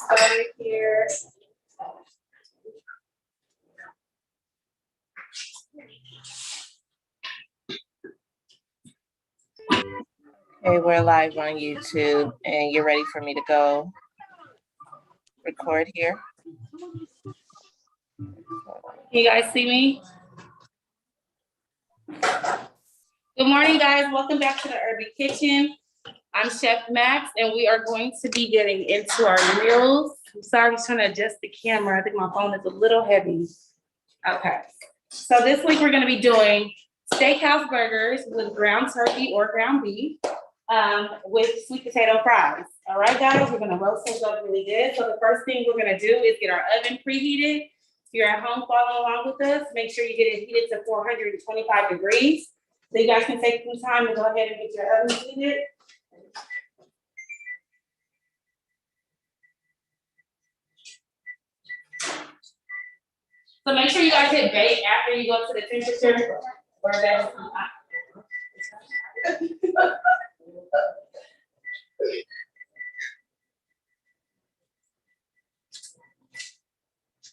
started here. Okay, we're live on YouTube and you're ready for me to go record here. Can you guys see me? Good morning, guys. Welcome back to the Urban Kitchen. I'm Chef Max, and we are going to be getting into our meals. I'm sorry, I was trying to adjust the camera. I think my phone is a little heavy. Okay. So this week we're going to be doing steakhouse burgers with ground turkey or ground beef with sweet potato fries. All right, guys, we're going to roast those up really good. So the first thing we're going to do is get our oven preheated. If you're at home following along with us, make sure you get it heated to 425 degrees. So you guys can take some time to go ahead and get your oven heated. So make sure you guys hit bake after you go to the temperature or that.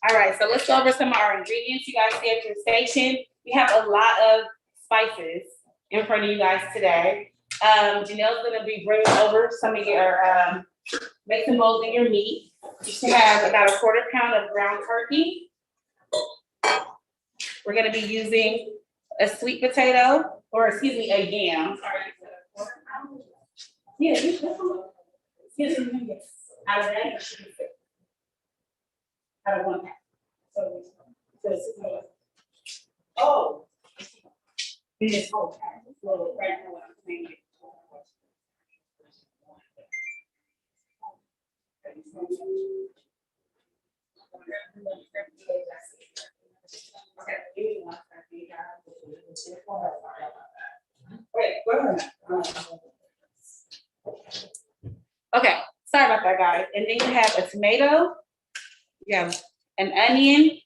All right, so let's go over some of our ingredients. You guys see at your station. We have a lot of spices in front of you guys today. Janelle's gonna be bringing over some of your mixing bowls in your meat. You should have about a 1/4 pound of ground turkey. We're gonna be using a sweet potato, or excuse me, a yam. Sorry. Yeah, yes. Out of that, it should be 6. Out of 1 pack. So oh. In this whole pack. So right now what I'm saying. Okay, sorry about that, guys. And then you have a tomato, you have an onion,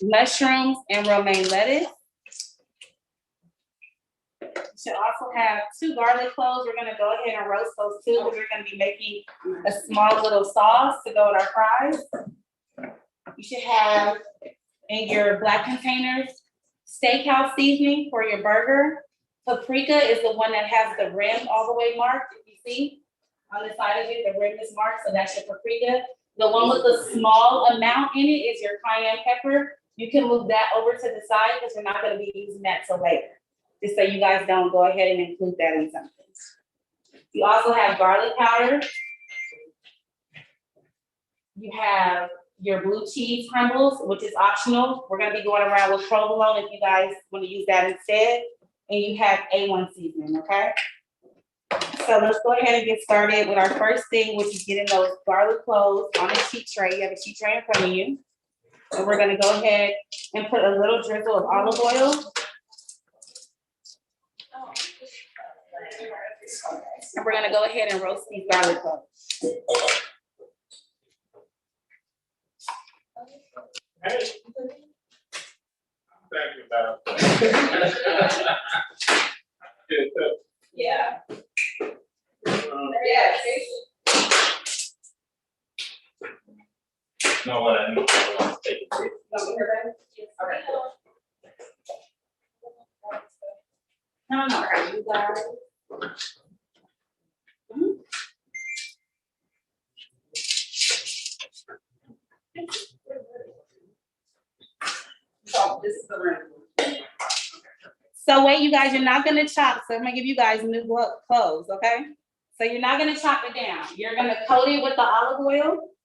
mushrooms, and romaine lettuce. You should also have 2 garlic cloves. We're gonna go ahead and roast those too, because we're gonna be making a small little sauce to go with our fries. You should have in your black containers steakhouse seasoning for your burger. Paprika is the one that has the rim all the way marked. If you see on the side of it, the rim is marked, so that's your paprika. The one with the small amount in it is your cayenne pepper. You can move that over to the side because we're not going to be using that till later. Just so you guys don't go ahead and include that in something. You also have garlic powder. You have your blue cheese crumbles, which is optional. We're going to be going around with provolone if you guys want to use that instead. And you have A1 seasoning, okay? So let's go ahead and get started with our first thing, which is getting those garlic cloves on a sheet tray. You have a sheet tray in front of you. And we're going to go ahead and put a little drizzle of olive oil. And we're going to go ahead and roast these garlic cloves. Thank you, Madam. Yeah. Yes. No, what I need to take it. No, are you guys? So this is the room. So wait, you guys, you're not gonna chop. So I'm gonna give you guys new clothes, okay? So you're not gonna chop it down. You're gonna coat it with the olive oil.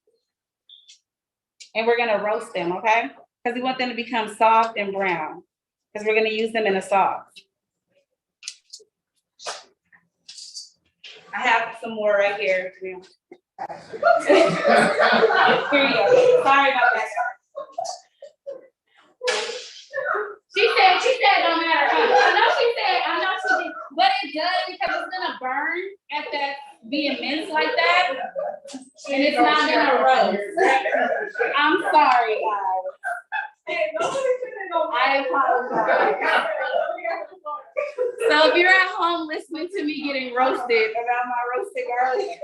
And we're gonna roast them, okay? Because we want them to become soft and brown. Because we're gonna use them in a sauce. I have some more right here. Here you go. Sorry about that. She said don't matter. I know she did, but it does because it's gonna burn at that being minced like that. And it's not gonna roast. I'm sorry, guys. I apologize. So if you're at home listening to me getting roasted about my roasted garlic,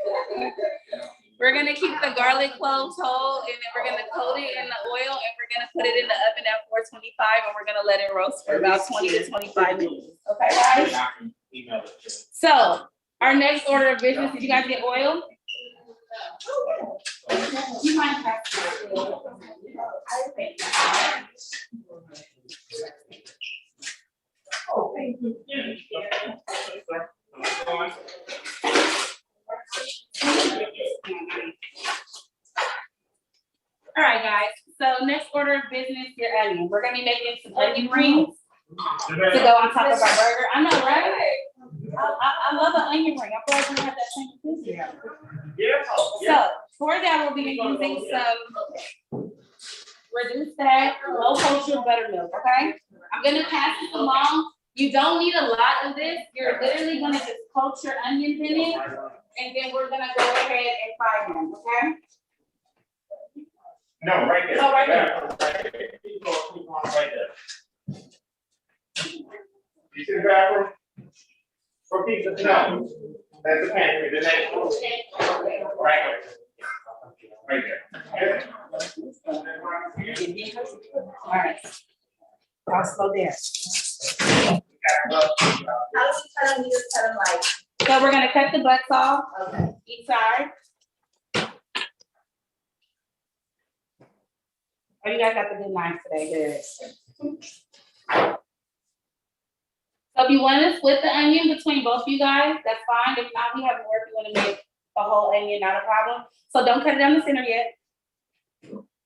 We're gonna keep the garlic cloves whole, and then we're gonna coat it in the oil, and we're gonna put it in the oven at 425, and we're gonna let it roast for about 20 to 25 minutes. Okay, guys? I can email it to you. So our next order of business, did you guys get oil? You might have to. I think. All right, guys. So next order of business, your onion. We're gonna be making some onion rings to go on top of our burger. I know, right? I love an onion ring. I feel like we have that same thing. So for that, we'll be using some reduced fat, low culture buttermilk, okay? I'm gonna pass this along. You don't need a lot of this. You're literally gonna just culture onions in it, and then we're gonna go ahead and fry them, okay? No, right there. Oh, right there. Right there. Keep going right there. You see the bathroom? For pizza? No. That's the pantry, the next one. Right there. Right there. All right. I'll slow down. How do we cut them? You just cut them like, So we're gonna cut the butts off, okay. each side. Oh, you guys got the good knife today, good. So if you wanna split the onion between both of you guys, that's fine. If not, we have more if you wanna make the whole onion, not a problem. So don't cut it down the center yet.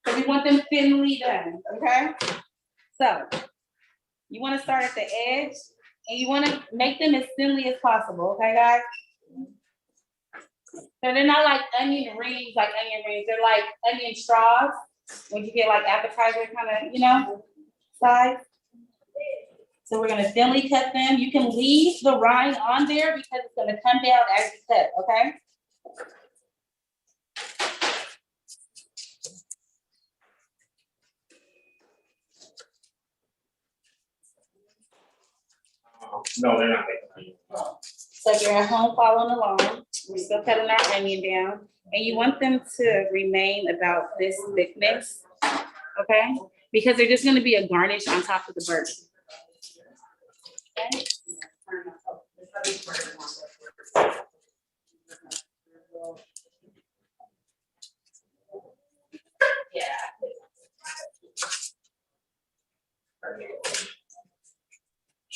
Cause we want them thinly done, okay? So you wanna start at the edge and you wanna make them as thinly as possible, okay, guys? So they're not like onion rings, they're like onion straws. When you get like appetizer kind of, you know, size. So we're gonna thinly cut them. You can leave the rind on there because it's gonna come down as you cut, okay? No, they're not making So if you're at home following along, we're still cutting our onion down. And you want them to remain about this thickness, okay? Because they're just gonna be a garnish on top of the burger. Okay?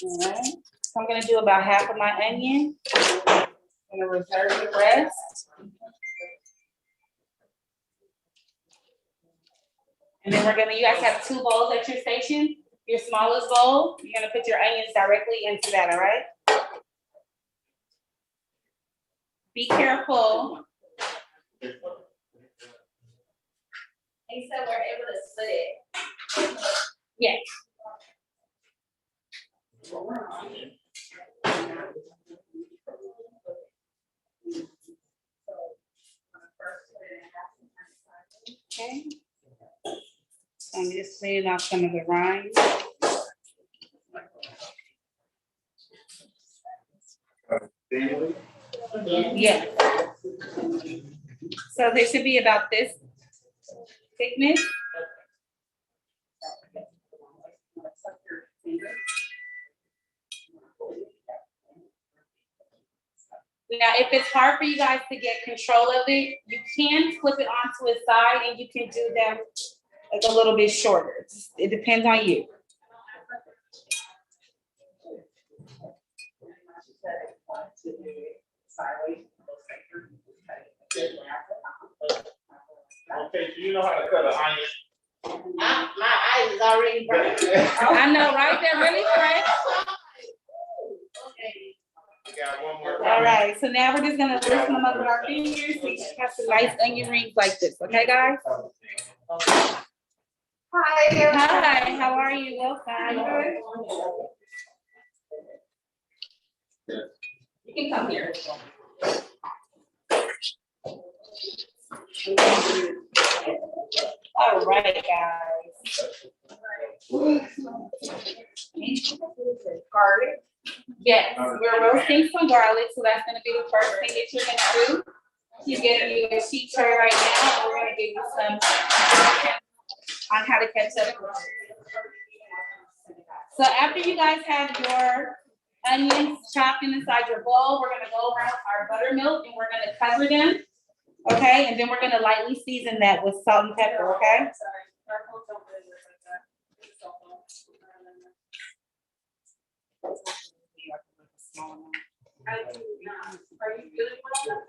All right, so I'm gonna do about half of my onion. I'm gonna reserve the rest. And then you guys have 2 bowls at your station. Your smallest bowl, you're gonna put your onions directly into that, all right? Be careful. He said we're able to split it. Yes. Okay. So I'm just cleaning off some of the rind. Yeah. So they should be about this thickness. Now, if it's hard for you guys to get control of it, you can flip it onto a side and you can do them like a little bit shorter. It depends on you. Okay, so you know how to cut an onion? My eyes is already burning. I know, right? They're really fresh. Okay. We got one more. All right, so now we're just gonna loosen them up with our fingers so you can have some nice onion rings like this, okay, guys? Hi. Hi, how are you? Welcome. You can come here. All right, guys. Garlic. Yes, we're roasting some garlic, so that's gonna be the first thing that you're gonna do. She's getting you a sheet tray right now, and we're gonna give you some on how to catch up. So after you guys have your onions chopped inside your bowl, we're gonna go around our buttermilk and we're gonna cover them. Okay, and then we're gonna lightly season that with salt and pepper, okay? Are you feeling well?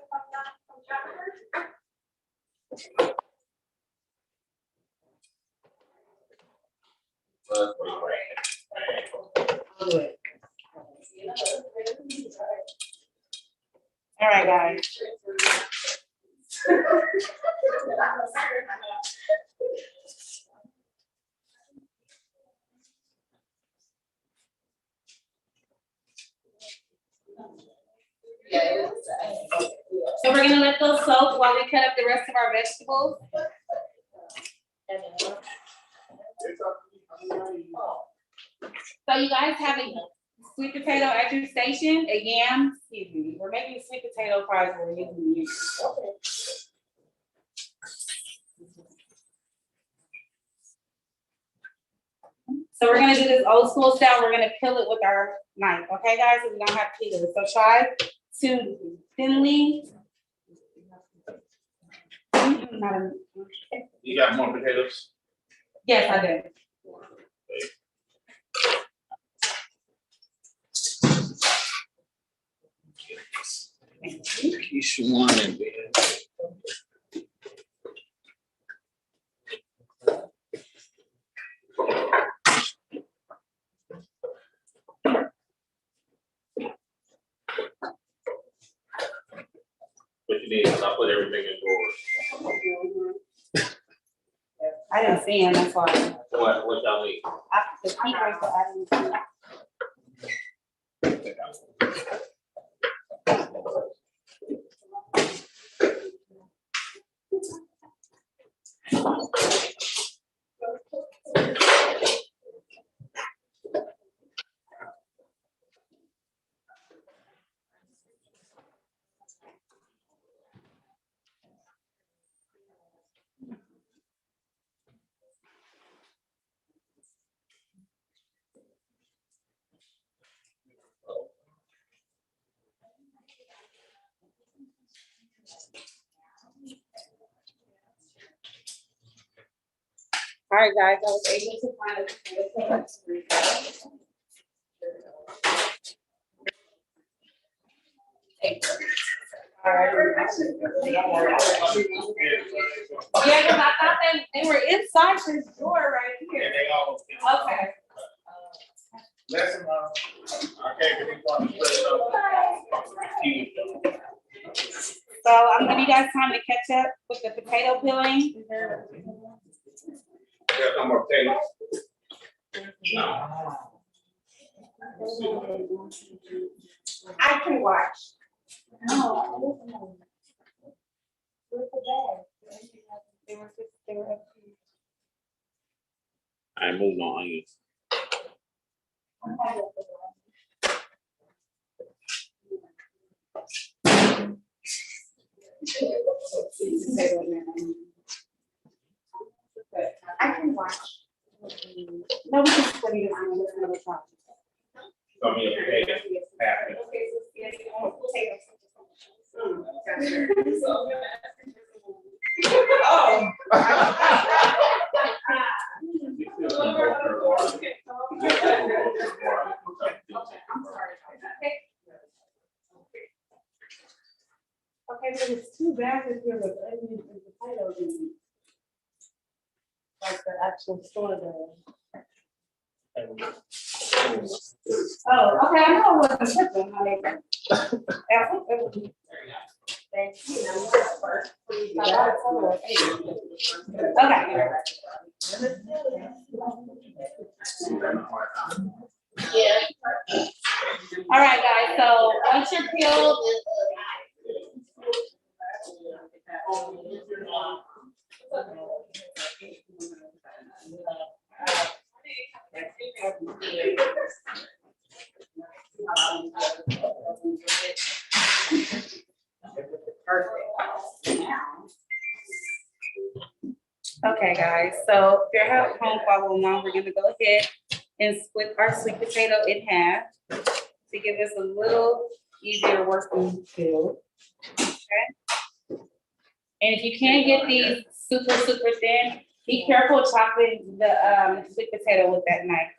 All right, guys. So we're gonna let those soak while we cut up the rest of our vegetables. So you guys have a sweet potato at your station, a yam, excuse me, we're making sweet potato fries, we're using yam. So we're gonna do this old school style, we're gonna peel it with our knife, okay, guys, so we don't have peelers, so try to thinly. You got more potatoes? Yes, I did. Each one in there. What you need is I put everything in drawers. I didn't see him, that's why. What y'all need? The heat rifle, I didn't see. All right, guys, I was able to find a. All right. Yeah, because I thought they were inside this door right Yeah, here. they all. Okay. Lesson, I can't get on the. So I'm giving you guys time to catch up with the potato peeling. There's no more potatoes. No. I can watch. No. Where's the bag? They were up here. I moved on you. I can watch. No, we can split it on another topic. So me a potato, half it. Oh. Okay, but it's too bad that there was onions and potatoes in it. Like the actual store there. Oh, okay, I know it wasn't tripping, like. Thank you. Okay. Yeah. All right, guys, so once you're peeled. Perfect. Okay, guys, so if you're at home following along, we're gonna go ahead and split our sweet potato in half to give us a little easier working field. Okay? And if you can't get these super, super thin, be careful chopping the sweet potato with that knife.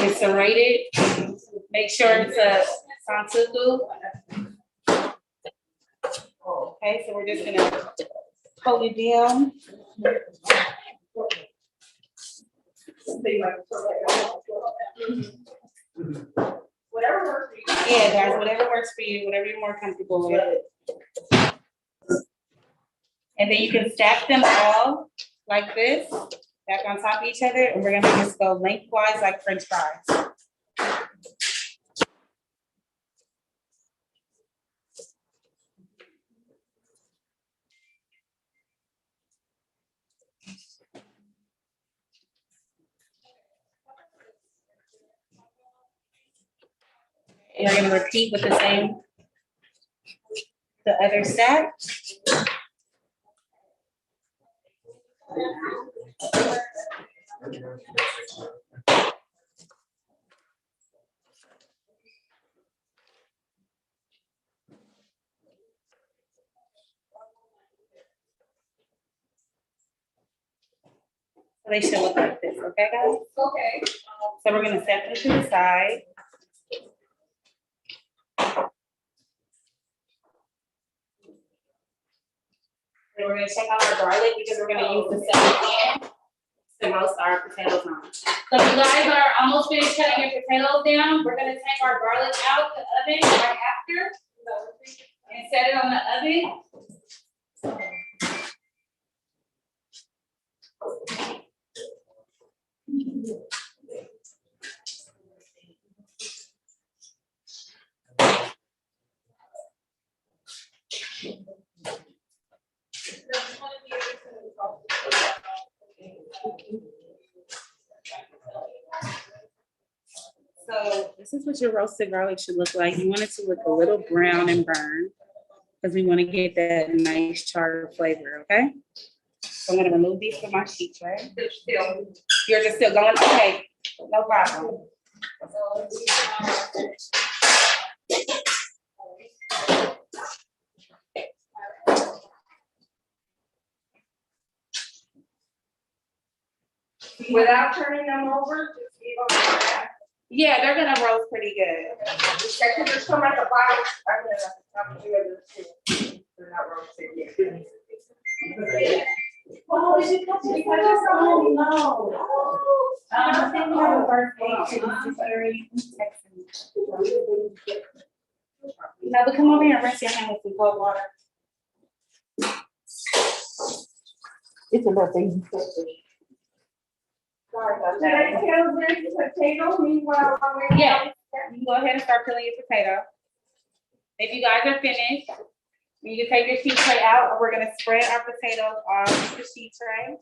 It's serrated, make sure it's a sansuku. Okay, so we're just gonna hold it down. Whatever works for you. Yeah, guys, whatever works for you, whatever you're more comfortable with. And then you can stack them all like this, back on top of each other, and we're gonna just go lengthwise like French fries. And you're gonna repeat with the other stack. So they should look like this, okay, guys? Okay. So we're gonna set them to the side. Then we're gonna check out our garlic because we're gonna use the second pan to roast our potatoes on. So if you guys are almost finished cutting your potatoes down, we're gonna take our garlic out the oven right after and set it on the oven. So this is what your roasted garlic should look like. You want it to look a little brown and burned because we want to get that nice charred flavor, okay? So I'm gonna remove these from my sheet tray. You're just still going, okay, no problem. Without turning them over, just leave them like that. Yeah, they're gonna roast pretty good. They can just come at the bottom. I'm gonna they're not roasted yet. Oh, is it because it's oh no. I think we have a birthday to Missouri. Now, but come over here and rinse your hand with some cold water. It's a birthday. Sorry about that. Can I tell this potato meanwhile? while we're- Yeah. You can go ahead and start peeling your potato. If you guys are finished, you can take your sheet tray out, and we're gonna spread our potatoes on the sheet tray.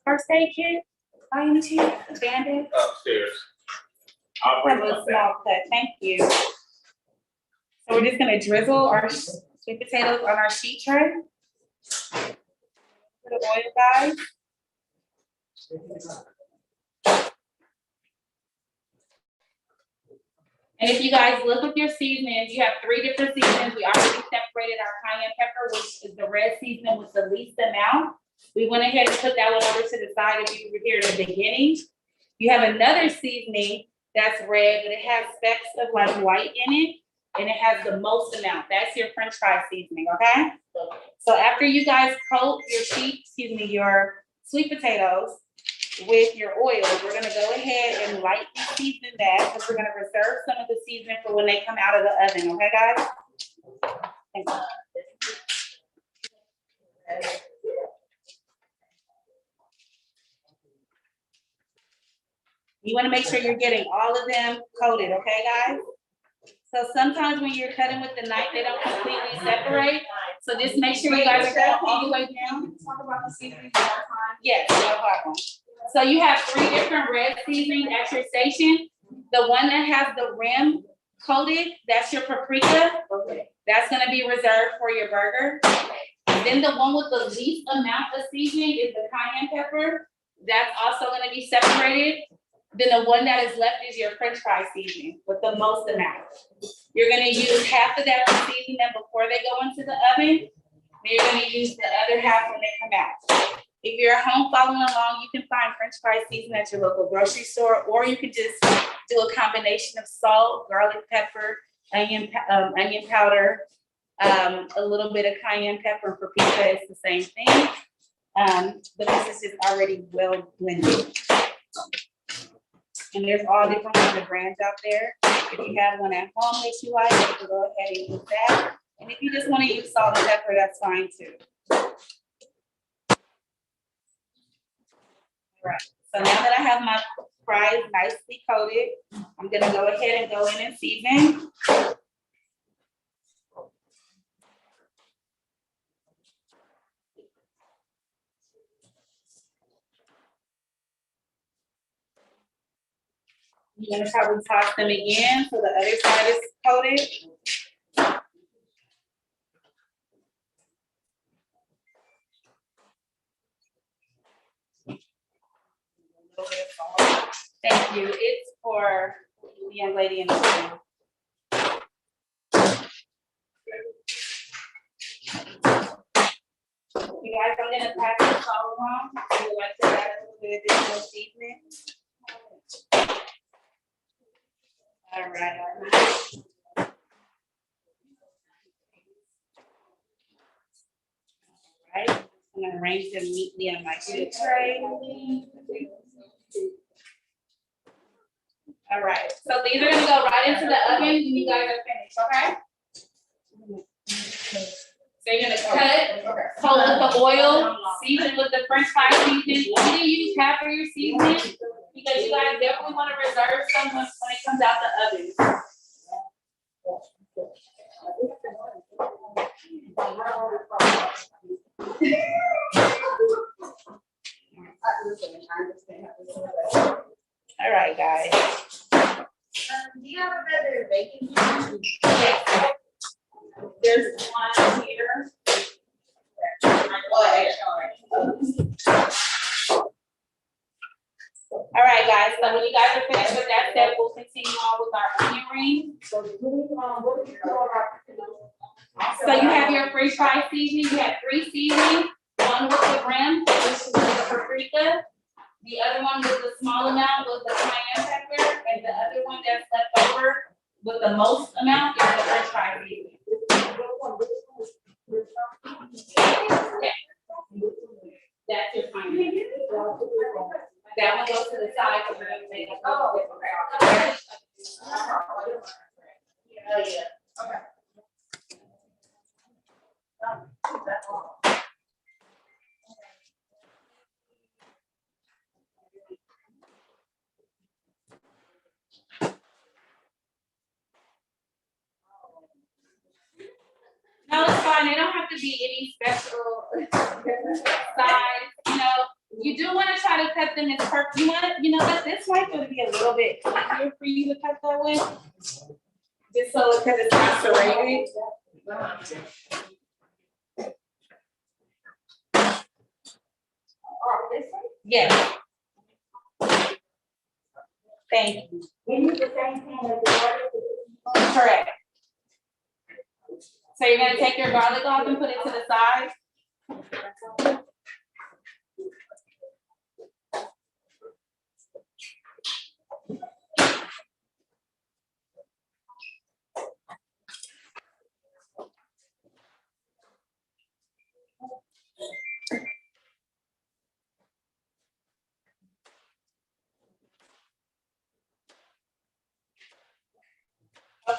First aid kit, by any chance, Bandit? Upstairs. I'll bring Have it a up there. small cut, thank you. So we're just gonna drizzle our sweet potatoes on our sheet tray. For the oil, guys. And if you guys look at your seasonings, you have 3 different seasonings. We already separated our cayenne pepper, which is the red seasoning with the least amount. We went ahead and put that one over to the side if you were here at the beginning. You have another seasoning that's red, but it has specks of like white in it. and it has the most amount. That's your French fry seasoning, okay? So after you guys coat your sweet potatoes with your oil, we're gonna go ahead and lightly season that, because we're gonna reserve some of the seasoning for when they come out of the oven, okay, guys? Thank you. You wanna make sure you're getting all of them coated, okay, guys? So sometimes when you're cutting with the knife, they don't completely separate. So just make sure you guys are going all the way down. Talk about the seasoning one more time. Yes, no problem. So you have 3 different red seasonings at your station. The one that has the rim coated, that's your paprika. Okay. That's gonna be reserved for your burger. Then the one with the least amount of seasoning is the cayenne pepper. That's also gonna be separated. Then the one that is left is your French fry seasoning with the most amount. You're gonna use half of that to season them before they go into the oven. Then you're gonna use the other half when they come out. If you're at home following along, you can find French fry seasoning at your local grocery store, or you can just do a combination of salt, garlic pepper, onion powder, a little bit of cayenne pepper and paprika. It's the same thing. But this is just already well blended. And there's all different kinds of brands out there. If you have one at home that you like, you can go ahead and use that. And if you just want to use salt and pepper, that's fine too. All right, so now that I have my fries nicely coated, I'm gonna go ahead and go in and season. You're gonna probably toss them again so the other side is coated. Thank you. It's for the young lady in the room. You guys, I'm gonna pass this all around. I would like to add a little bit of additional seasoning. All right. All right, I'm gonna arrange them neatly on my food tray. All right, so these are gonna go right into the oven when you guys are finished, okay? So you're gonna coat with the oil, season with the French fry seasoning. You can use half of your seasoning because you guys definitely wanna reserve some when it comes out the oven. All right, guys. Do you have a better baking? Yes. There's one here. All right, guys, so when you guys are finished with that step, we'll continue on with our onion ring. So you have your French fry seasoning, you have 3 seasonings, one with the rim, which is the paprika. The other one with the small amount was the cayenne pepper, and the other one that's left over with the most amount is the French fry seasoning. Yeah. That's your final. That one goes to the side because we're gonna make it. Oh, yeah. Okay. No, it's fine. They don't have to be any special size. You know, you do want to try to cut them as perfect. You know what? This might going to be a little bit easier for you to cut that with. Just so because it's not serrated. Yes. Thank you. Correct. So you're gonna take your garlic off and put it to the side.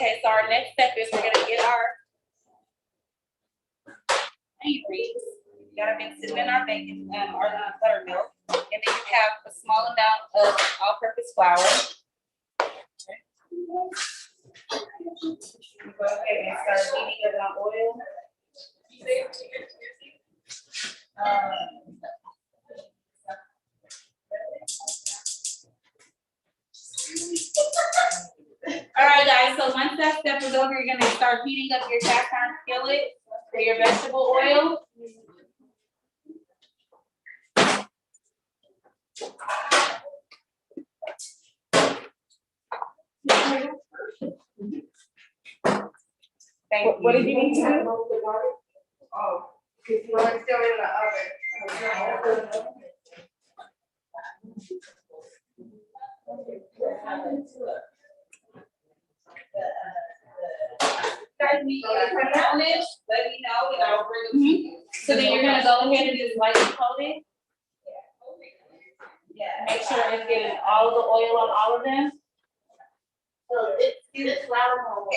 Okay, so our next step is we're gonna get our onion rings. You gotta mix it in our bacon, or buttermilk, and then you have a small amount of all-purpose flour. Go ahead and start heating it on oil. All right, guys, so once that step is over, you're gonna start heating up your cast iron skillet for your vegetable oil. Thank you. What did you need to do? Oh, well, it's still in the oven. Guys, need to on this, let me know and I'll bring them to you. So then you're gonna go ahead and just lightly coat it. Yeah, make sure it's getting all of the oil on all of them. So this flour won't work.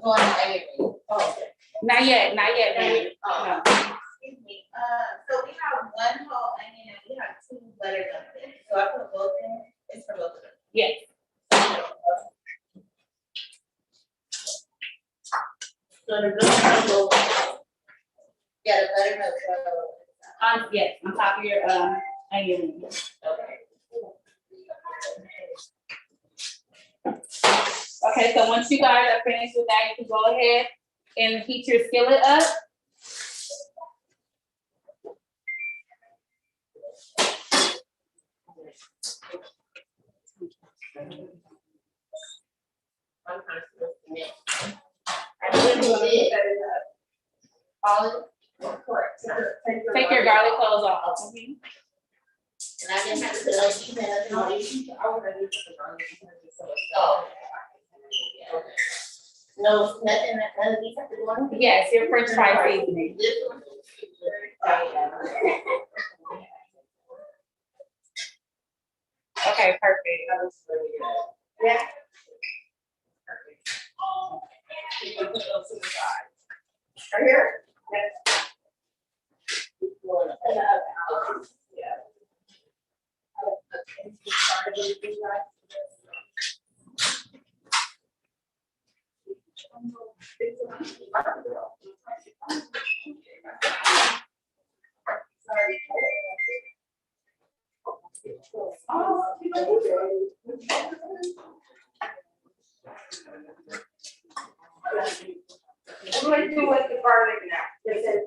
Going to everything. Oh, okay. Not yet, baby. Oh, No. excuse me. So we have one whole onion and we have two butter dumplings. So I put both in. It's for both of them. Yes. So the buttermilk. Yeah, the buttermilk. Yes, on top of your onion rings. Okay. Okay, so once you guys are finished with that, you can go ahead and heat your skillet up. Take your garlic cloves off. And I didn't have to put like email. Oh. Okay. No, nothing, none of these have to go on? Yes, your French fry seasoning. This one? Okay, perfect. Yeah. Right here? What do I do with the garlic now? They said,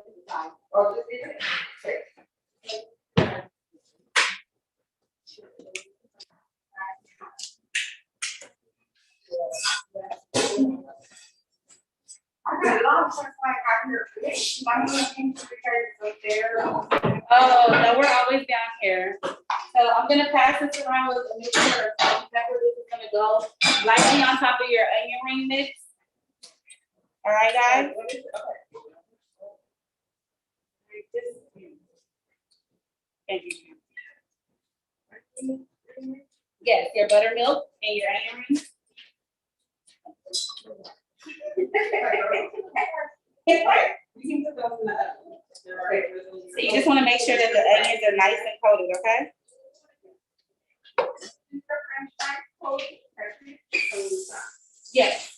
oh, just leave it? Okay. I got a lot of stuff like I hear fish, my mom came to the church up there. Oh, no, we're always down here. So I'm gonna pass this around with a mixture of salt and pepper. This is gonna go lightly on top of your onion ring mix. All right, guys? Thank you. Yes, your buttermilk and your onion rings. So you just wanna make sure that the onions are nice and coated, okay? Yes.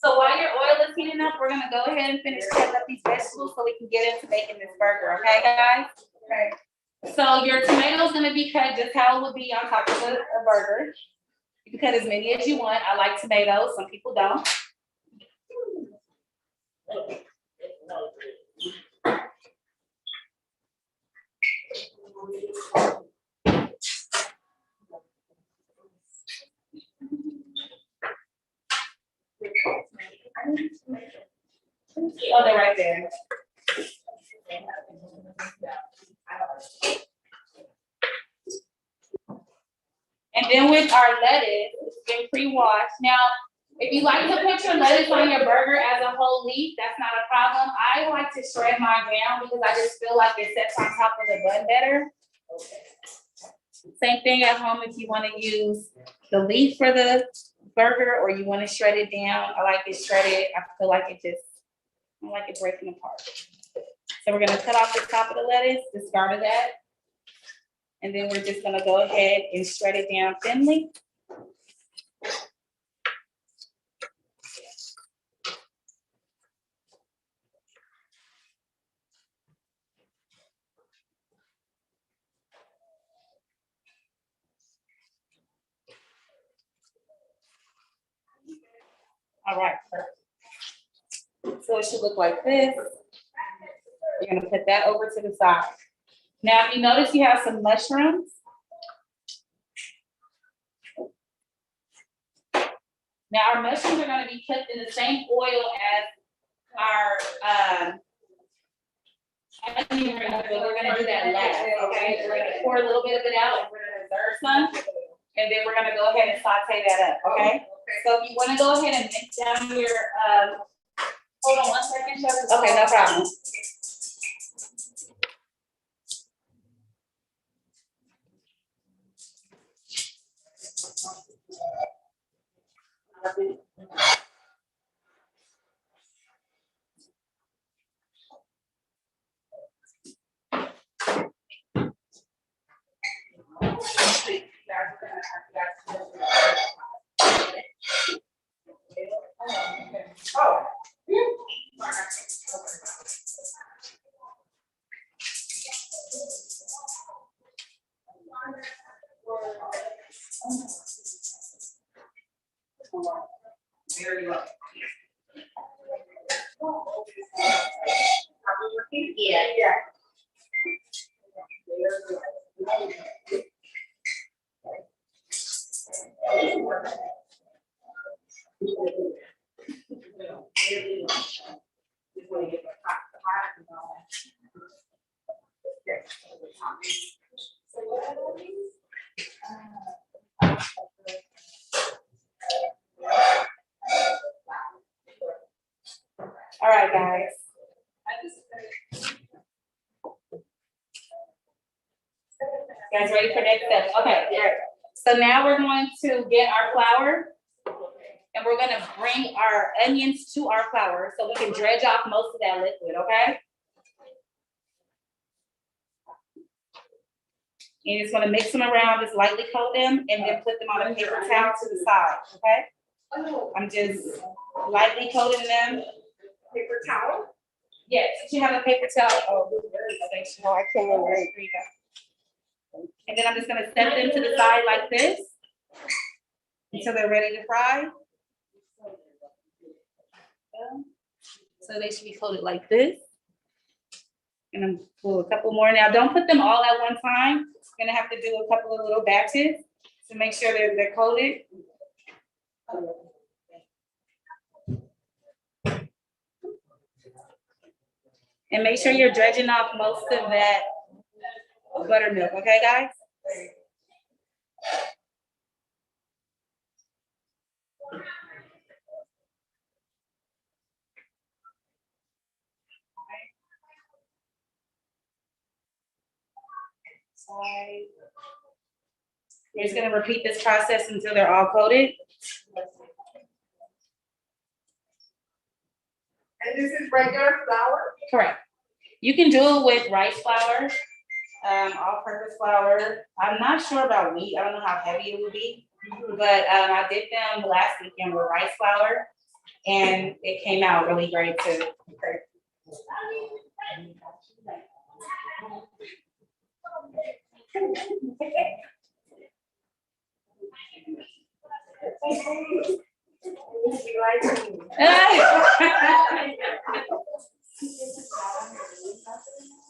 So while your oil is heating up, we're gonna go ahead and finish cutting up these vegetables so we can get into making this burger, okay, guys? Okay. So your tomato's gonna be cut just how it would be on top of a burger. You can cut as many as you want. I like tomatoes, some people don't. Oh, they're right there. And then with our lettuce, it's been pre-washed. Now, if you like to put your lettuce on your burger as a whole leaf, that's not a problem. I like to shred mine down because I just feel like it sets on top of the bun better. Same thing at home if you want to use the leaf for the burger or you want to shred it down. I like it shredded. I feel like I don't like it breaking apart. So we're gonna cut off the top of the lettuce, discard of that. And then we're just gonna go ahead and shred it down thinly. All right, perfect. So it should look like this. We're gonna put that over to the side. Now, if you notice you have some mushrooms. Now, our mushrooms are gonna be cooked in the same oil as our onion rings, but we're gonna do that last, okay? We're gonna pour a little bit of it out and we're gonna reserve some. And then we're gonna go ahead and saute that up, okay? So if you wanna go ahead and mix down your, hold on one second, Chef. Okay, no problem. Very well. Yeah. All right, guys. You guys ready for next step? Okay, great. So now we're going to get our flour and we're gonna bring our onions to our flour so we can dredge off most of that liquid, okay? And just gonna mix them around, just lightly coat them and then put them on a paper towel to the side, okay? I'm just lightly coating them. Paper towel? Yes, you have a paper towel. Oh, okay. No, I can't remember. Here you go. And then I'm just gonna set them to the side like this until they're ready to fry. So they should be coated like this. And I'm pull a couple more. Now, don't put them all at one time. You're gonna have to do a couple of little batches to make sure they're coated. And make sure you're dredging off most of that buttermilk, okay, guys? You're just gonna repeat this process until they're all coated. And this is regular flour? Correct. You can do it with rice flour, all-purpose flour. I'm not sure about wheat. I don't know how heavy it would be. But I did them last weekend with rice flour and it came out really great too.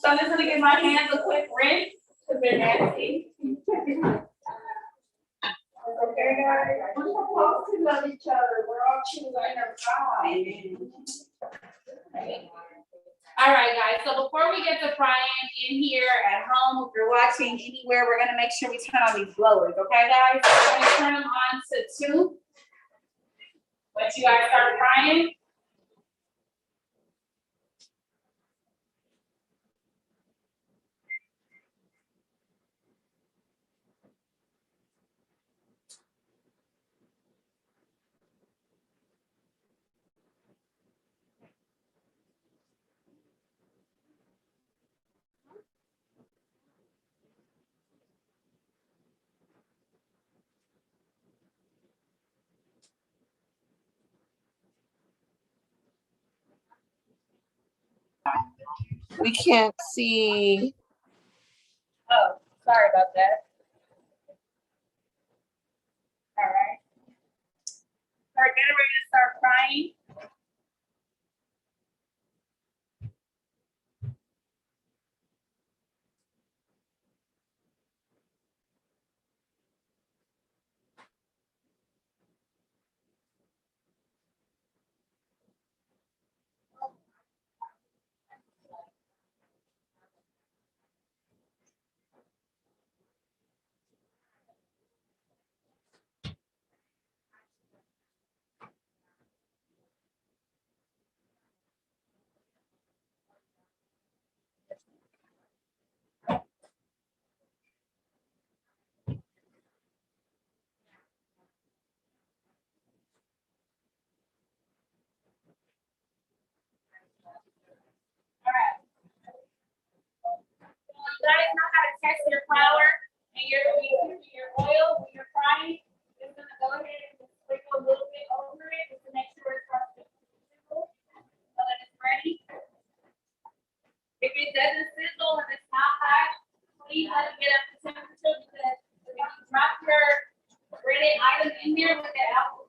So I'm just gonna give my hands a quick rinse because they're nasty. Okay, guys, we're supposed to love each other, we're all children of God. All right, guys, so before we get to frying in here at home, if you're watching anywhere, we're gonna make sure we turn on these blowers, okay, guys? We're gonna turn them on to 2. Once you guys start frying. We can't see. Oh, sorry about that. All right. We're getting ready to start frying. All right. You guys know how to test your flour and your oil when you're frying. Just gonna go ahead and sprinkle a little bit over it just to make sure it starts to sizzle so that it's ready. If it doesn't sizzle and it's not hot, please let it get up to temperature because if you drop your breaded item in there with that alcohol.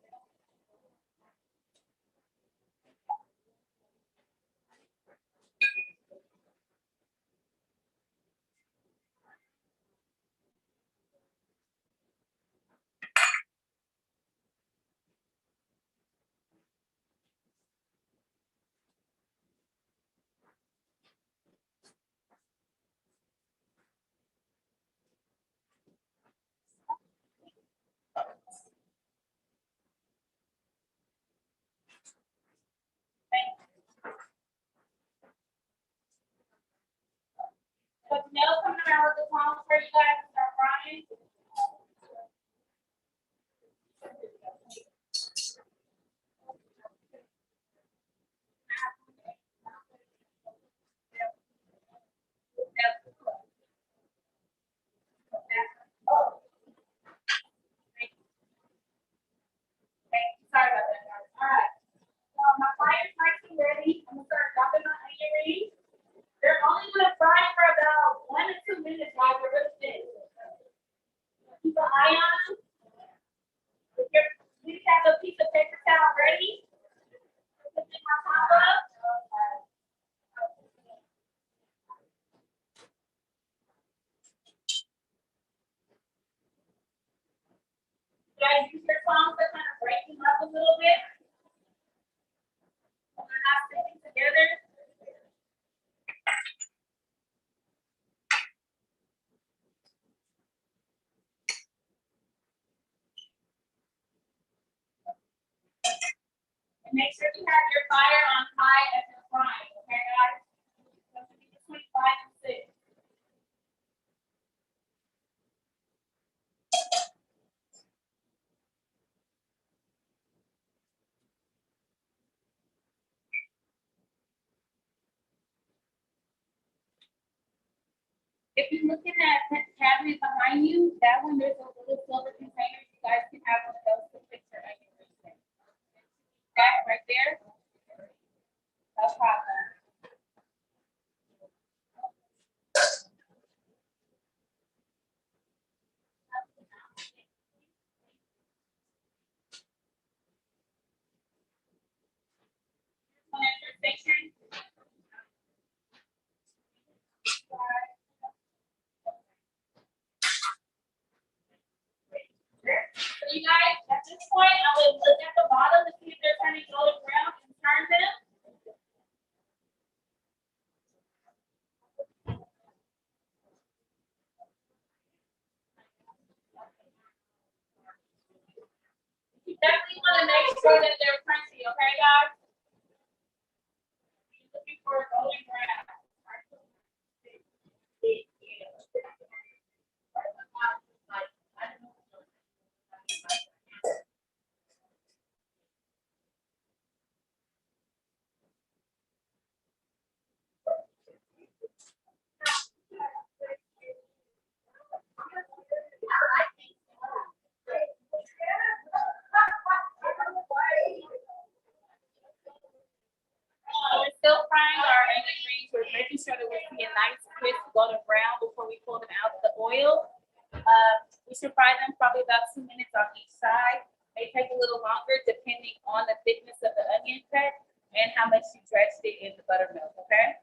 So now coming around with the palms for you guys to start frying. Sorry about that, guys. All right. My fire's nice and ready. I'm gonna start dropping my onion rings. They're only gonna fry for about 1 to 2 minutes, guys. They're really thin. Keep an eye on them. Please have a piece of paper towel ready. Put it in my top up. Guys, use your tongs to kind of break them up a little bit. So they're not sticking together. And make sure you have your fire on high as you're frying, okay, guys? So it should be between 5 and 6. If you're looking at the cabinet behind you, that one, there's a little silver container. You guys can have one of those to fix your onion rings in. That right there. No problem. On your station. So you guys, at this point, I will look at the bottom to see if they're turning golden brown and turn them. You definitely want to make sure that they're crunchy, okay, guys? You're looking for a golden brown. nice crisp golden brown before we pull them out of the oil. We should fry them probably about 2 minutes on each side. They take a little longer depending on the thickness of the onion cut and how much you dredged it in the buttermilk, okay?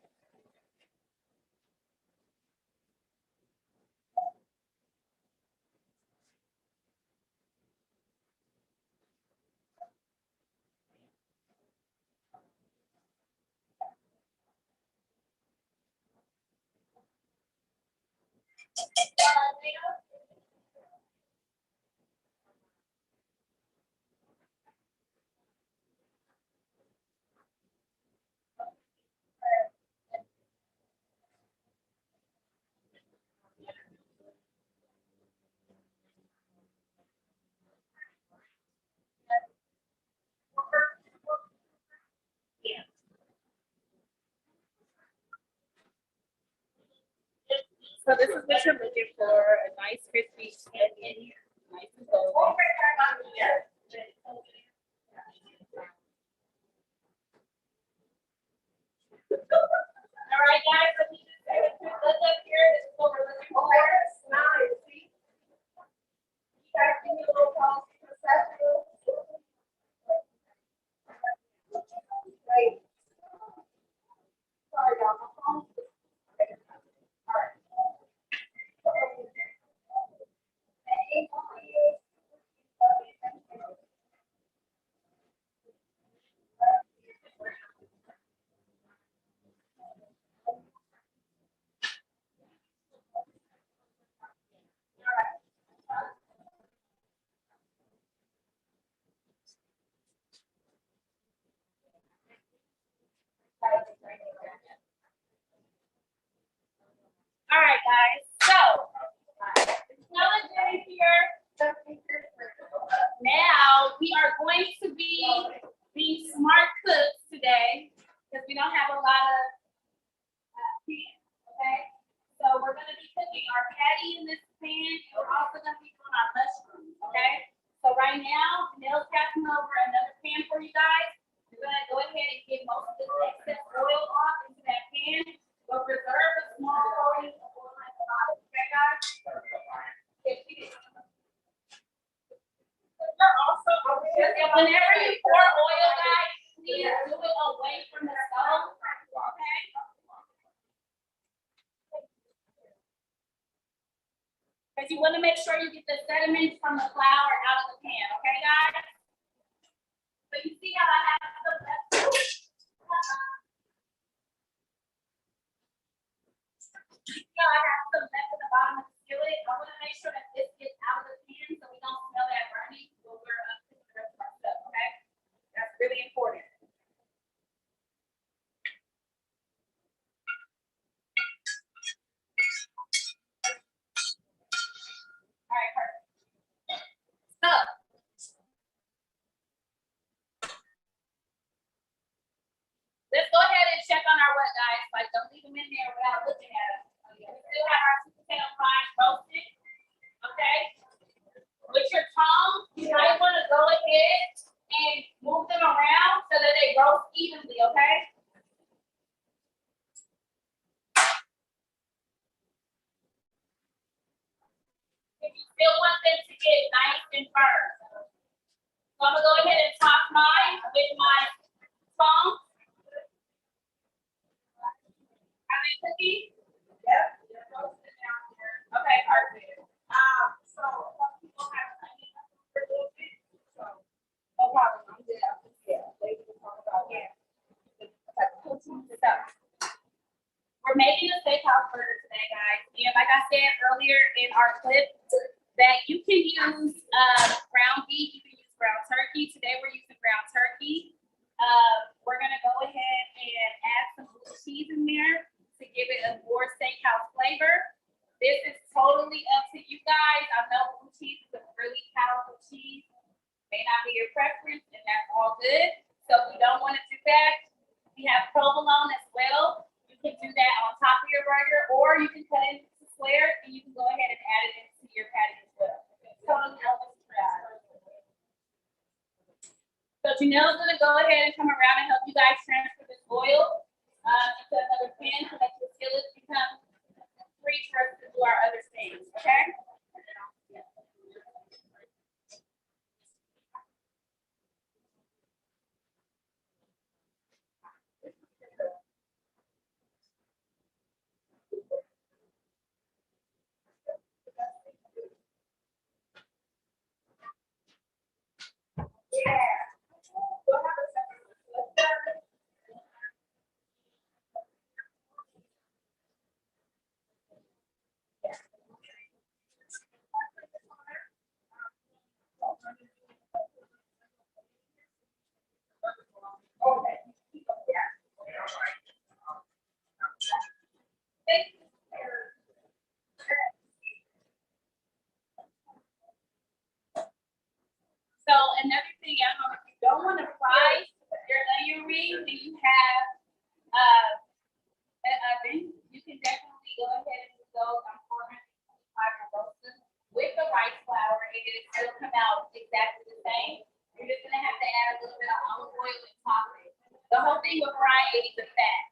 So this is what you're looking for, a nice crispy onion, nice and golden. All right, guys, let me just say a quick look up here. This is what we're looking for. Nice, see? You guys give me a little pause, perceptual. Great. Sorry, y'all, my phone. All right. All right, guys, so technology here. Now we are going to be smart cooks today because we don't have a lot of pans, okay? So we're gonna be cooking our patty in this pan. And we're also gonna be doing our mushrooms, okay? So right now, Janelle's passing over another pan for you guys. We're gonna go ahead and get most of this excess oil off into that pan, but reserve a small portion of oil at the bottom, okay, guys? Yes, you do. Whenever you pour oil, guys, please do it away from the stove, okay? Because you want to make sure you get the sediment from the flour out of the pan, okay, guys? So you see how I have some left? I have some left at the bottom of the skillet. I want to make sure that this gets out of the pan so we don't smell that burning when we're cooking the rest of our stuff, okay? That's really important. All right, perfect. So, let's go ahead and check on our what, guys. Like, don't leave them in there without looking at them. We still have our sweet potato fries roasted, okay? With your tongue, you might want to go ahead and move them around so that they roast evenly, okay? If you still want them to get nice and firm. So I'm gonna go ahead and top mine with my tongue. Are they cooking? Yep. Okay, perfect. So some people have onion for a little bit, so. No problem. I'm good. Yeah, they can talk about that. So, we're making a steakhouse burger today, guys. And like I said earlier in our clip, that you can use ground beef, you can use ground turkey. Today we're using ground turkey. We're gonna go ahead and add some blue cheese in there to give it a more steakhouse flavor. This is totally up to you guys. I know blue cheese is a really powerful cheese. May not be your preference, and that's all good. So if you don't want to do that, we have provolone as well. You can do that on top of your burger, or you can cut it into squares and you can go ahead and add it into your patty as well. It's totally up to you. So Janelle's gonna go ahead and come around and help you guys transfer this oil into another pan so that your skillet becomes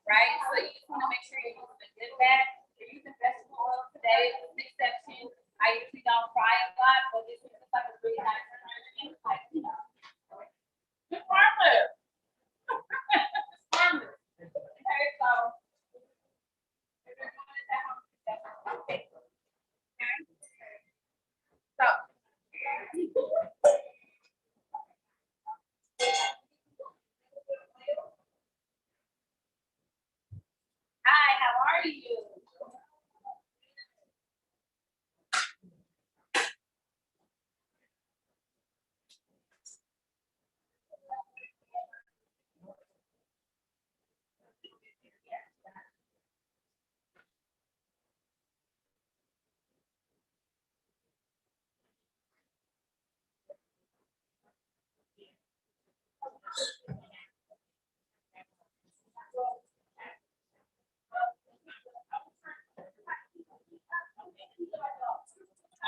right? So you just wanna make sure you're using a good fat. You're using vegetable oil today, it's an exception. I usually don't fry a lot, but this is just like a really nice version, like, you know. It's harmless. It's harmless. Okay, so. if you're doing this at home, that's okay. Okay? So. Hi, how are you?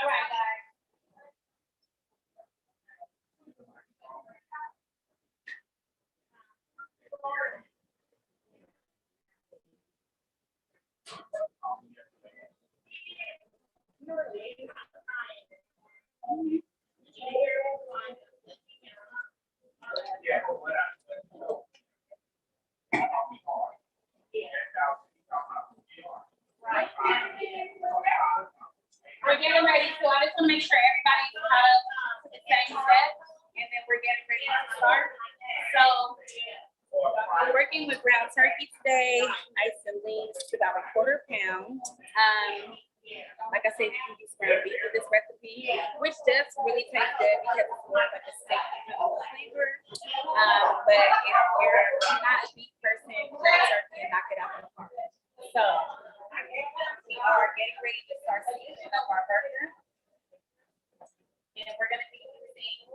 All right, guys. Yeah, but what We're getting ready, so I just wanna make sure everybody's caught up to the same step, and then we're getting ready to start. So, we're working with ground turkey today, ice and lean, it's about a quarter pound. Like I said, you can use ground beef with this recipe, which does really taste good because it's more like a steak flavor. But if you're not a beef person, ground turkey and knock it out in the park. So, we are getting ready to start seasoning up our burger. And we're gonna be using.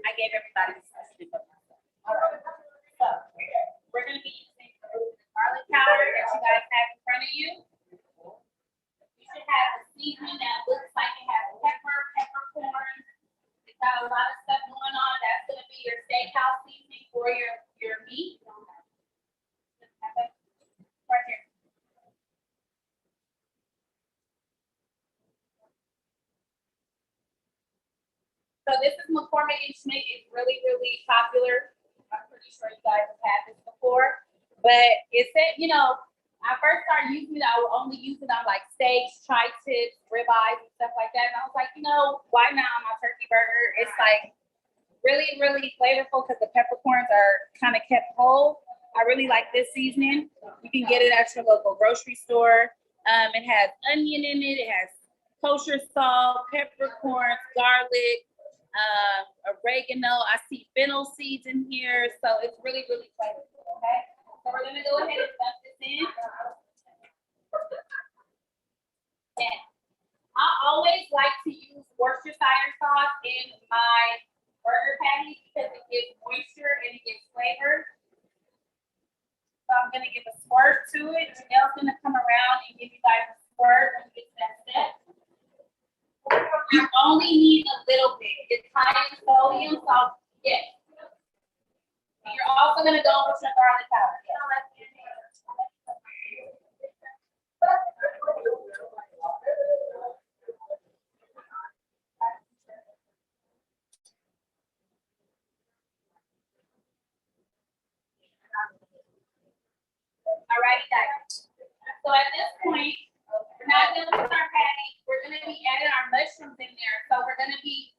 I gave everybody the seasoning of myself. So, we're gonna be using garlic powder that you guys have in front of you. You should have a seasoning that looks like it has peppercorns. It's got a lot of stuff going on. That's gonna be your steakhouse seasoning for your meat. Right here. So this is McCormick and Schmidt. It's really, really popular. I'm pretty sure you guys have had this before. But it said, you know, I first started using it, I would only use it on like steaks, tri-tips, ribeyes, and stuff like that. And I was like, you know, why not on my turkey burger? It's like really, really flavorful because the peppercorns are kind of kept whole. I really like this seasoning. You can get it at your local grocery store. It has onion in it. It has kosher salt, peppercorns, garlic, oregano. I see fennel seeds in here. So it's really, really flavorful, okay? So we're gonna go ahead and dump this in. And I always like to use Worcestershire sauce in my burger patties because it gives moisture and it gives flavor. So I'm gonna give a squirt to it. Janelle's gonna come around and give you guys a squirt when you get to that step. You only need a little bit. It's high in sodium, so yes. And you're also gonna go with your garlic powder. All right, guys. So at this point, we're not done with our patty. We're gonna be adding our mushrooms in there. So we're gonna be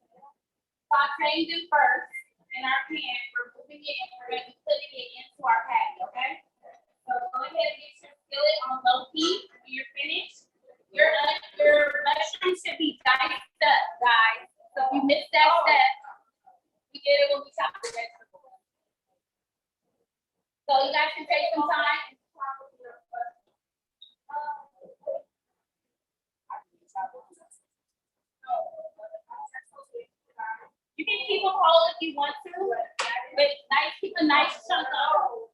sauteing them first in our pan. We're moving it and we're gonna be putting it into our patty, okay? So go ahead and get your skillet on low heat when you're finished. Your mushrooms should be diced up, guys. So if you miss that step, we did it when we chopped the vegetables. So you guys can take some time. You can keep them whole if you want to, but nice, keep a nice chunk of.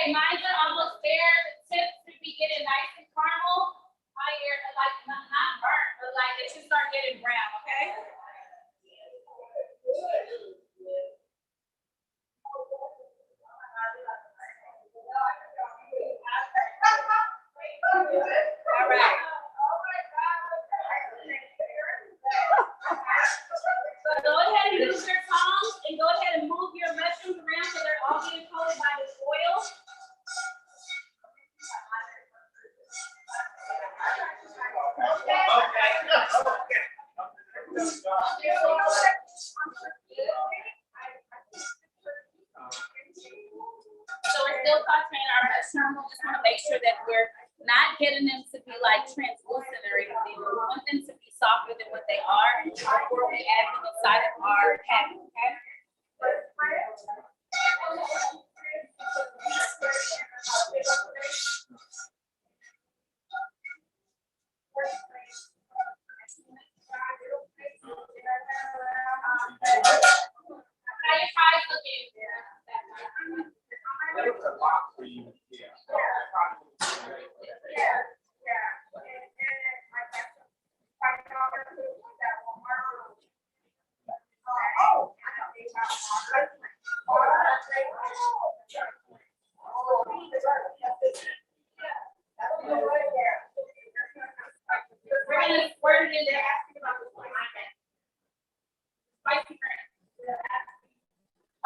Okay, mine are almost there. The tips should be getting nice and caramel. Higher, like not burnt, but like it should start getting brown, okay? All right. So go ahead and use your tongs and go ahead and move your mushrooms around so they're all being coated by this oil. So we're still sauteing our mushrooms. We just want to make sure that we're not getting them to be like translucent or anything. We want them to be softer than what they are before we add them inside of our patty, okay? How your fries looking? We're gonna they're asking about the spicy cream.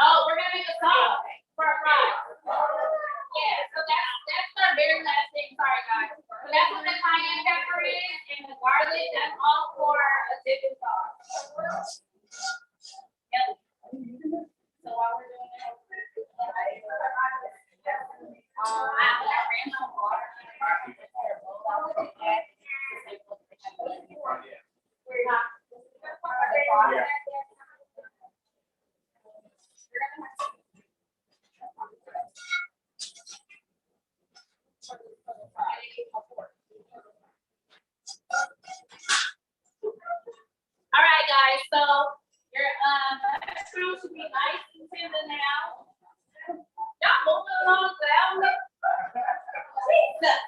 Oh, we're gonna make a sauce for our fries. Yeah, so that's our very last thing. Sorry, guys. So that's what the cayenne pepper is and the garlic. That's all for a dipping sauce. Yep. So while we're doing that, I ran some water. All right, guys, so your mushrooms should be nice and tender now. Y'all moving along down there. Jesus.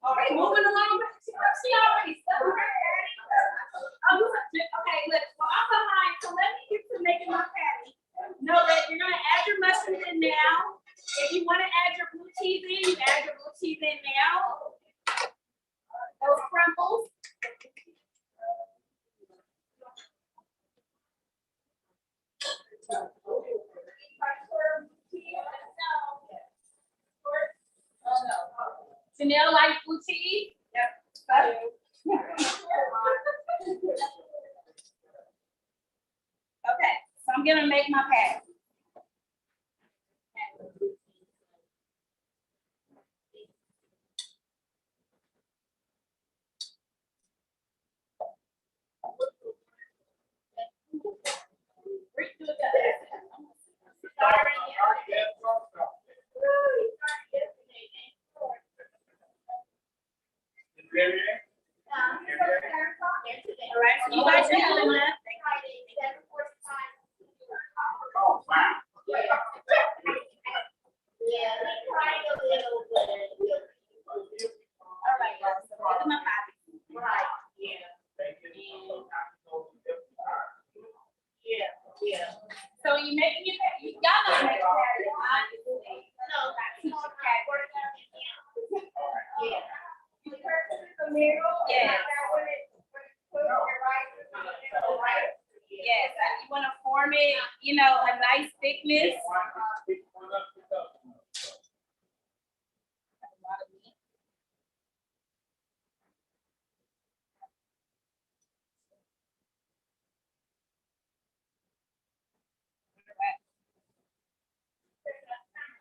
All right, moving along. She already started. Okay, look, so I'm behind, so let me get to making my patty. Know that you're gonna add your mushrooms in now. If you wanna add your blue cheese in, you add your blue cheese in now. Those crumbles. Janelle likes blue cheese? Yep. Okay, so I'm gonna make my patty. All right, so you guys are having that. All right, guys, so look at my patty. So you making your patty, you gotta make a patty, obviously. No, that's not yeah. Yes, you want to form it, you know, a nice thickness.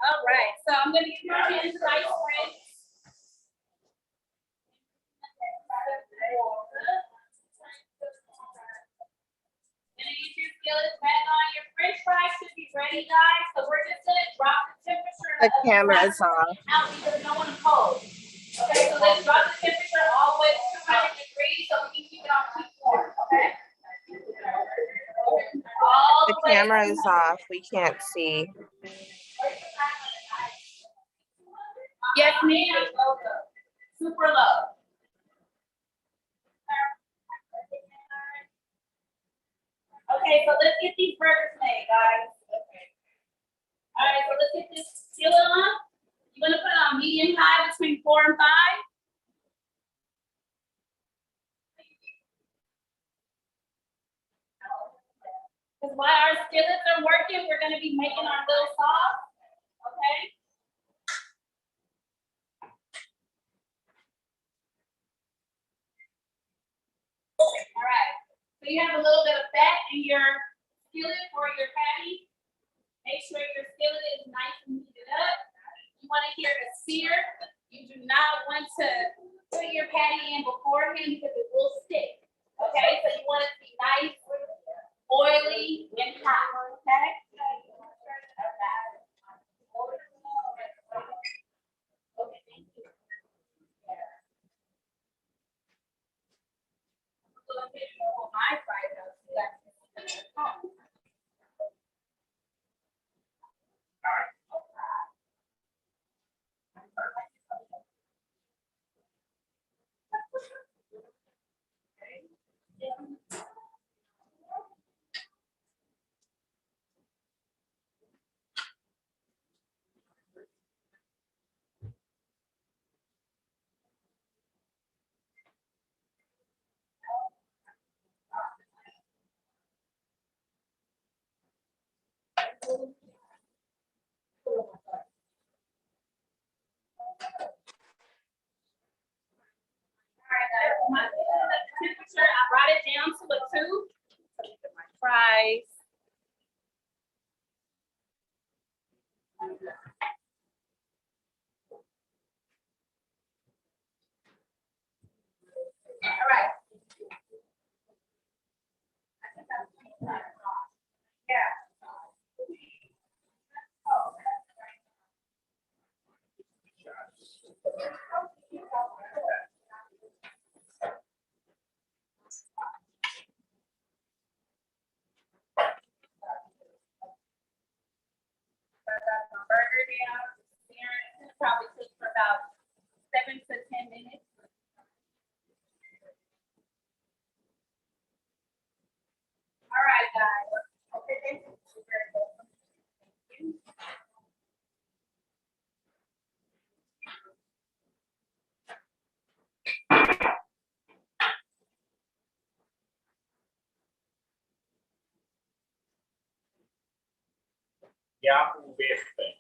All right, so I'm gonna get my hands nice rinse. Gonna get your skillets back on. Your French fries should be ready, guys. So we're just gonna drop the temperature. The camera is off. Out because no one's cold. Okay, so let's drop the temperature all the way to 200 degrees so we can keep it on heat warm. Okay. The camera is off. We can't see. Yes, ma'am. Super low. Okay, so let's get these burgers made, guys. All right, so let's get this skillet on. You're gonna put it on medium high between 4 and 5. Because while our skillets are working, we're gonna be making our little sauce, okay? All right, so you have a little bit of fat in your skillet or your patty. Make sure your skillet is nice and heated up. You want to hear a sear. You do not want to put your patty in beforehand because it will stick. Okay, so you want it to be nice, oily, and hot. Okay. Okay, thank you. So if it's on my fried house, that's All right, guys, my temperature, I brought it down to a 2. My fries. All right. Yeah. Burger down, searing, probably took for about 7 to 10 minutes. All right, guys. Okay, thank you. Yahoo everything.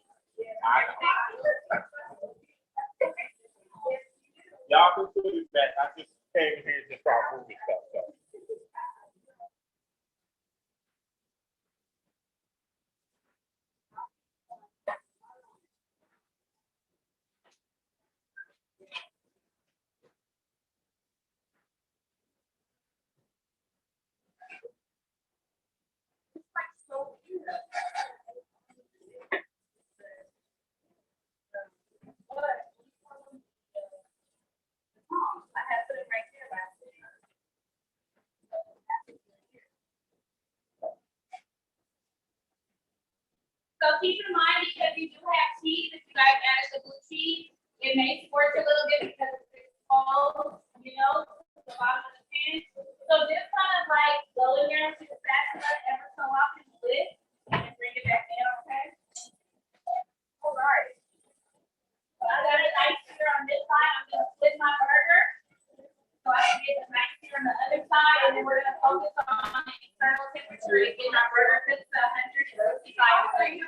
Y'all can put it back. I just came here to start moving stuff. So. I have put it right there last week. So keep in mind, because you do have cheese, if you guys add the blue cheese, it may squirt a little bit because it's exposed, you know, to the bottom of the pan. So just kind of like go in there to the spatula ever so often with and bring it back in, okay? All right. So I got a nice sear on this side. I'm gonna flip my burger. So I can get the nice sear on the other side, and then we're gonna focus on the internal temperature to get our burger cooked to 165 degrees.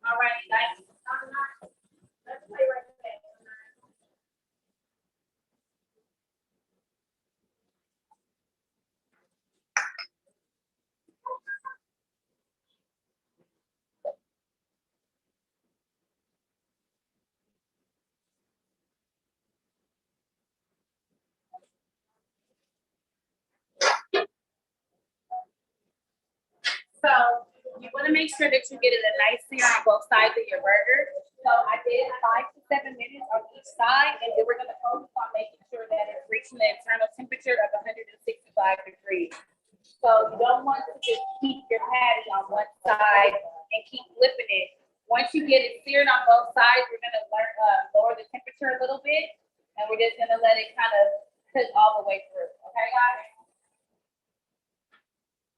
All right, guys. Let's play right there. So you wanna make sure that you get it a nice sear on both sides of your burger. So I did 5 to 7 minutes on each side, and then we're gonna focus on making sure that it's reaching the internal temperature of 165 degrees. So you don't want to just keep your patty on one side and keep flipping it. Once you get it seared on both sides, we're gonna lower the temperature a little bit, and we're just gonna let it kind of cook all the way through. Okay, guys?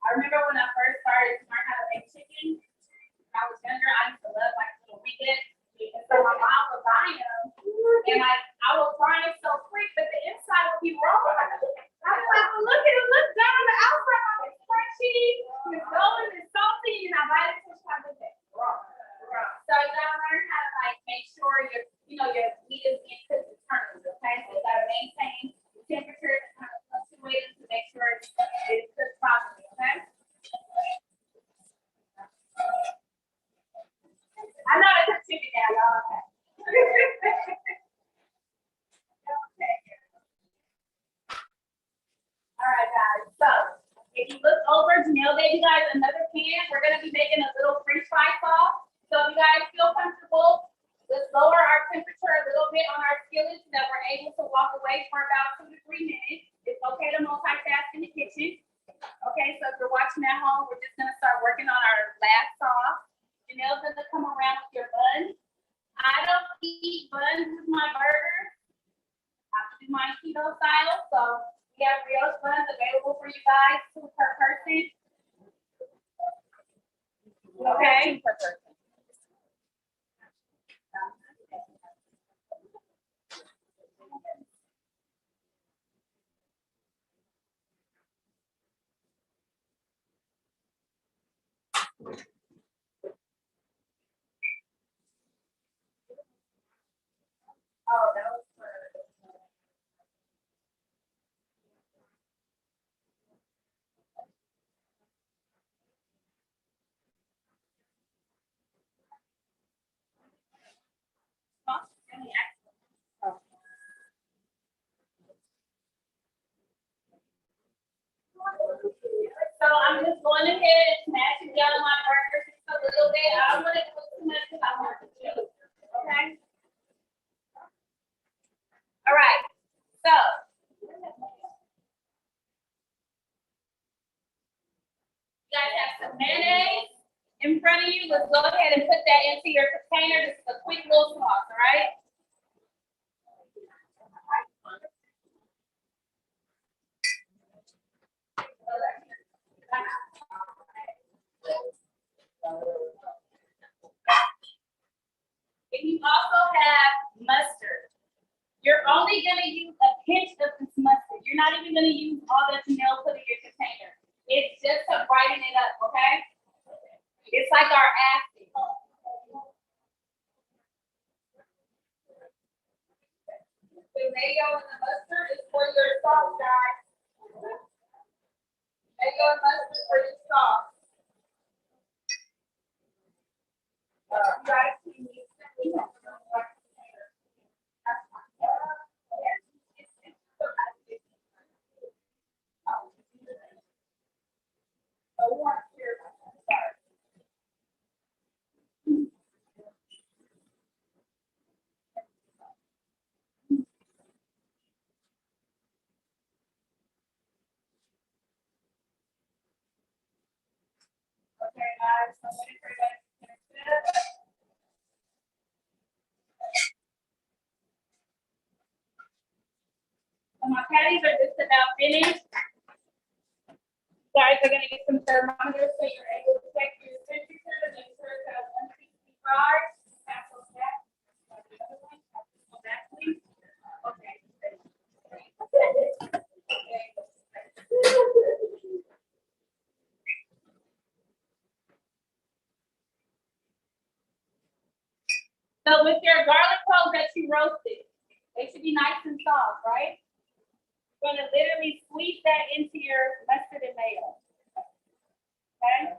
I remember when I first started to learn how to make chicken. When I was younger, I used to love like little weekends. And so my mom would buy them, and I would fry it so quick, but the inside would be raw. I was like, well, look at it, look down on the outside, it's crunchy, it's golden, it's salty, and I bite it so I look at raw. So you gotta learn how to like make sure your meat is being cooked internally, okay? So you gotta maintain the temperature and kind of fluctuate it to make sure it's cooked properly, okay? I know I took chicken now, y'all. Okay. Okay. All right, guys. So if you look over, Janelle gave you guys another pan. We're gonna be making a little French fry sauce. So if you guys feel comfortable, let's lower our temperature a little bit on our skillet so that we're able to walk away for about 2 to 3 minutes. It's okay to multitask in the kitchen. Okay, so if you're watching at home, we're just gonna start working on our last sauce. Janelle's gonna come around with your buns. I don't eat buns with my burger. I do mine keto style, so we have brioche buns available for you guys, 2 per person. Okay. 2 per person. Oh, that was for. Huh? Oh. So I'm just going ahead and smashing together my burger just a little bit. I don't want it to cook too much because I want it to chew. Okay. All right. So. You guys have some mayonnaise in front of you. Let's go ahead and put that into your container. This is a quick little sauce, all right? And you also have mustard. You're only gonna use a pinch of this mustard. You're not even gonna use all that Janelle put in your container. It's just to brighten it up, okay? It's like our acid. The mayo and the mustard is for your sauce, guys. Mayo and mustard for your sauce. You guys can use it. Okay, guys, so I'm waiting for you guys to finish it. So my patties are just about finished. You guys are gonna get some thermometers so you're able to check your temperature to make sure it's at 165. Pass those back. The other one, pass those back, please. Okay. So with your garlic cloves that you roasted, they should be nice and soft, right? You're gonna literally squeeze that into your mustard and mayo. Okay?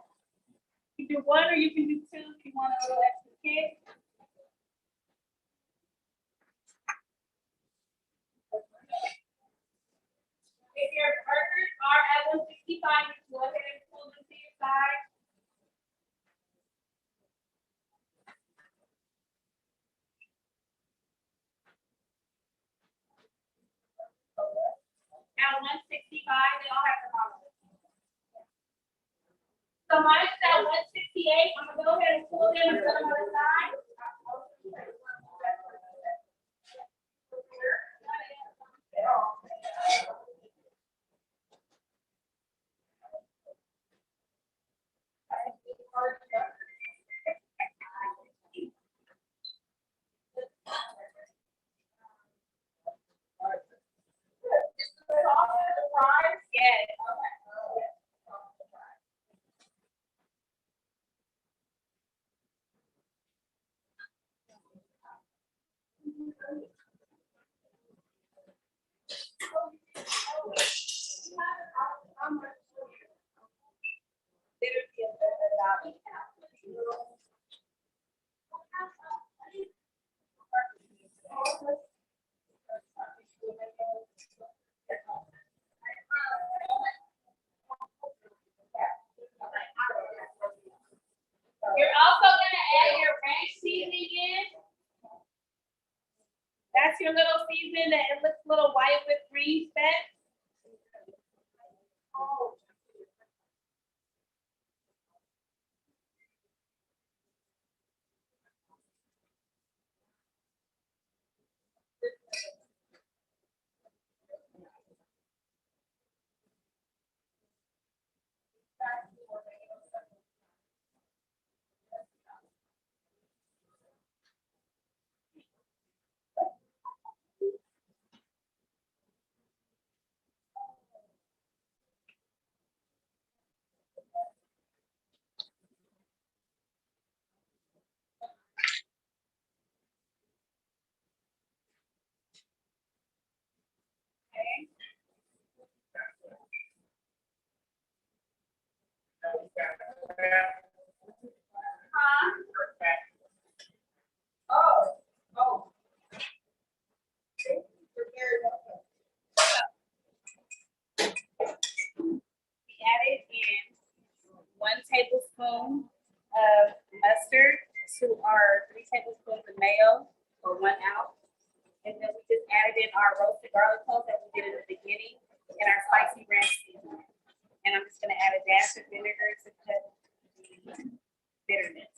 You can do 1 or you can do 2 if you want a little extra kick. If your burgers are at 165, you can go ahead and pull them to your side. 165, they all have to follow it. So mine is at 168, I'm gonna go ahead and pull them and put them on the side. Yes. You're also gonna add your ranch seasoning in. That's your little seasoning that it looks a little white with green specks. We added in 1 tablespoon of mustard to our 3 tablespoons of mayo, or 1 ounce. And then we just added in our roasted garlic cloves that we did in the beginning and our spicy ranch seasoning. And I'm just gonna add a dash of vinegar to cut the bitterness.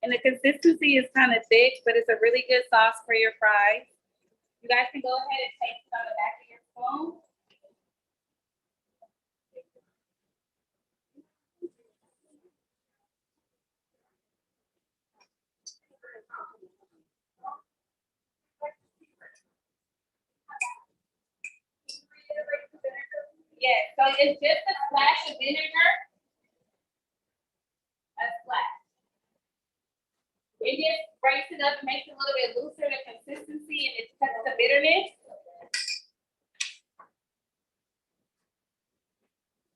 And the consistency is kind of thick, but it's a really good sauce for your fries. You guys can go ahead and taste it on the back of your spoon. Yes, so it's just a splash of vinegar. A splash. It just breaks it up, makes it a little bit looser, the consistency, and it cuts the bitterness.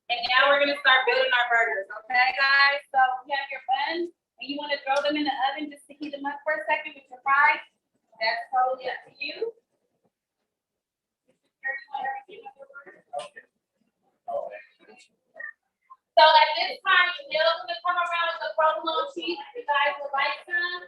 And now we're gonna start building our burgers, okay, guys? So you have your buns, and you wanna throw them in the oven just to heat them up for a second with your fries. That's totally up to you. So at this time, Janelle's gonna come around with the provolone cheese. If you guys would like some.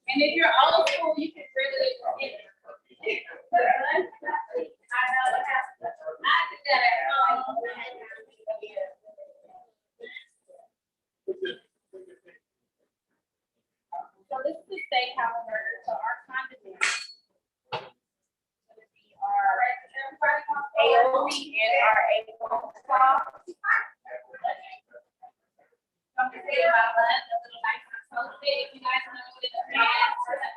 And if you're old school, you can really get it. I know what happened. I did that at home. So this is the steakhouse burger. So our condiments gonna be our aioli and our apron sauce. I'm gonna say my bun a little nice and toasted. If you guys want to do it in the pan or the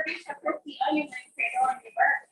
produce a crispy onion ring for your on your burger.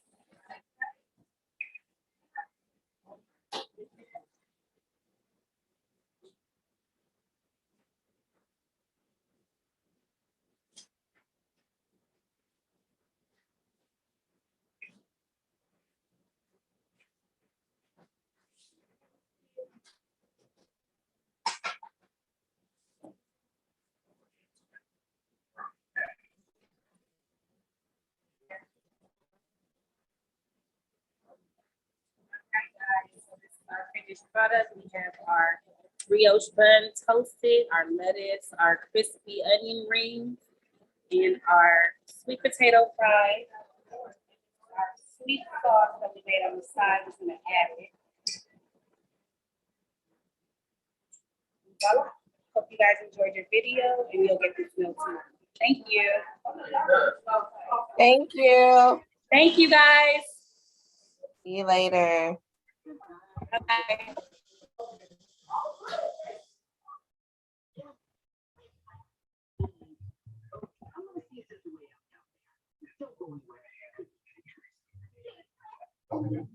So this is our finished product. We have our brioche bun toasted, our lettuce, our crispy onion rings, and our sweet potato fries. Our sweet sauce that we made on the side is gonna add it. Voila. Hope you guys enjoyed your video and you'll get this meal tomorrow. Thank you. Thank you. Thank you guys. See you later. Bye. Okay.